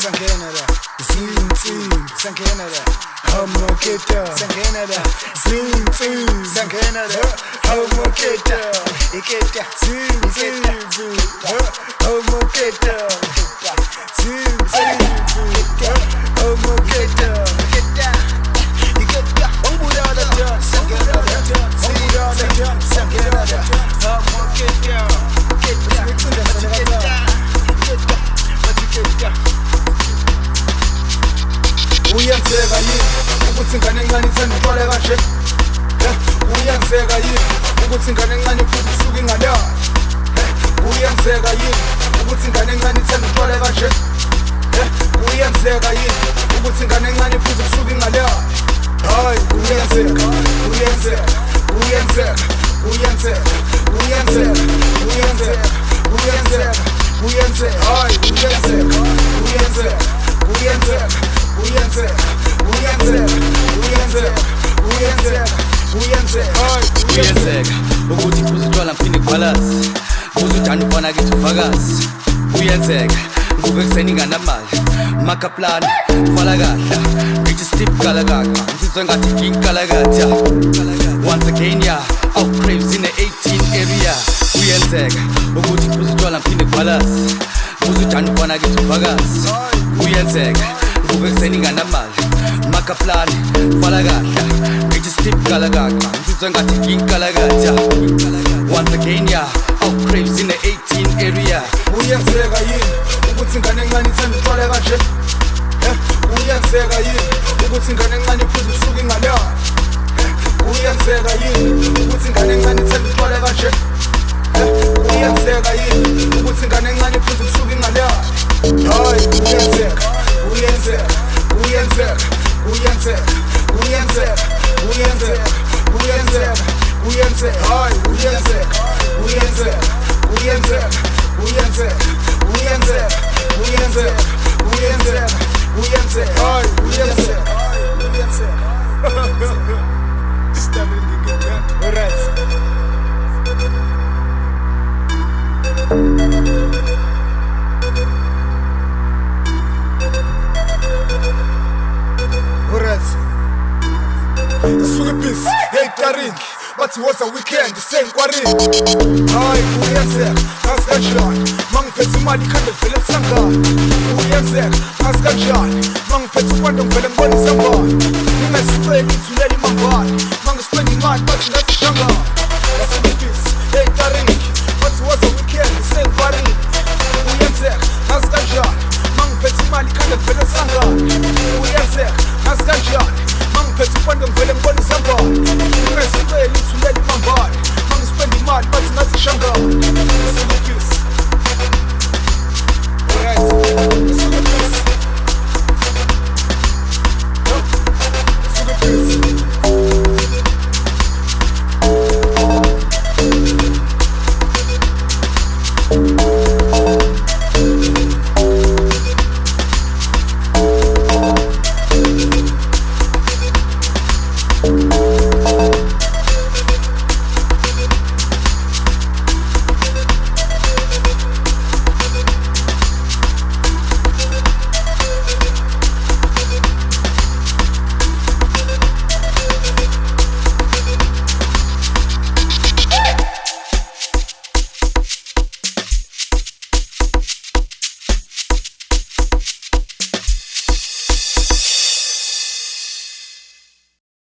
sangena la zinsimbi sangena la amaketa sangena la zinsimbi sangena la amaketa iketa zinsimbi amaketa zinsimbi amaketa iketa ongulala ja sangena la ongulala ja sangena la amaketa uyenzeka yini ukuthi ingane encane ithanda utshwala kanje uyenzeka yini ukuthi ingane encane iphuza usuka ingalala uyenzeka yini ukuthi ingane encane ithanda utshwala kanje uyenzeka yini ukuthi ingane encane iphuza usuka ingalala hayi uyenzeka uyenzeka uyenzeka uyenzeka uyenzeka uyenzeka uyenzeka uyenzeka hayi uyenzeka uyenzeka uyenzeka uyenzeka uyenzeka uyenzeka uyenzeka ukuthi iphuza utshwala ngiphinde ngibhalazi buza ujani ufana kithi ufakazi uyenzeka ngube ekuseni nganamali makaplani fala kahla ngithi steve kalakaka ngizizwe ngathi nginkalakatha once again ya out craves in the 18 area uyenzeka ukuthi iphuza utshwala ngiphinde ngibhalazi buza ujani ufana kithi ufakazi uyenzeka ngube ekuseni nganamali makaplani fala kahla ngithi steve kalakaka ngizizwe ngathi nginkalakatha once again ya out craves in the 18 area uyenzeka yini ukuthi ingane encane ithanda utshwala kanje uyenzeka yini ukuthi ingane encane iphuza usuka ingalala uyenzeka yini ukuthi ingane encane ithanda utshwala kanje uyenzeka yini ukuthi ingane encane iphuza usuka ingalala hayi uyenzeka uyenzeka uyenzeka uyenzeka uyenzeka uyenzeka uyenzeka uyenzeka hayi uyenzeka uyenzeka uyenzeka uyenzeka uyenzeka uyenzeka uyenzeka uyenzeka hayi uyenzeka uyenzeka standing again alright suke busy yayitaringi bathi woza weekend sengikwarini hayi uyenzeka ngazi kanjani mangiphethe imali ikhanda vele kusangani uyenzeka ngazi kanjani mangiphethe ukwanda ngivele ngibone isangani ngingasipeli ngithulela imangani mangisipenda imali bathi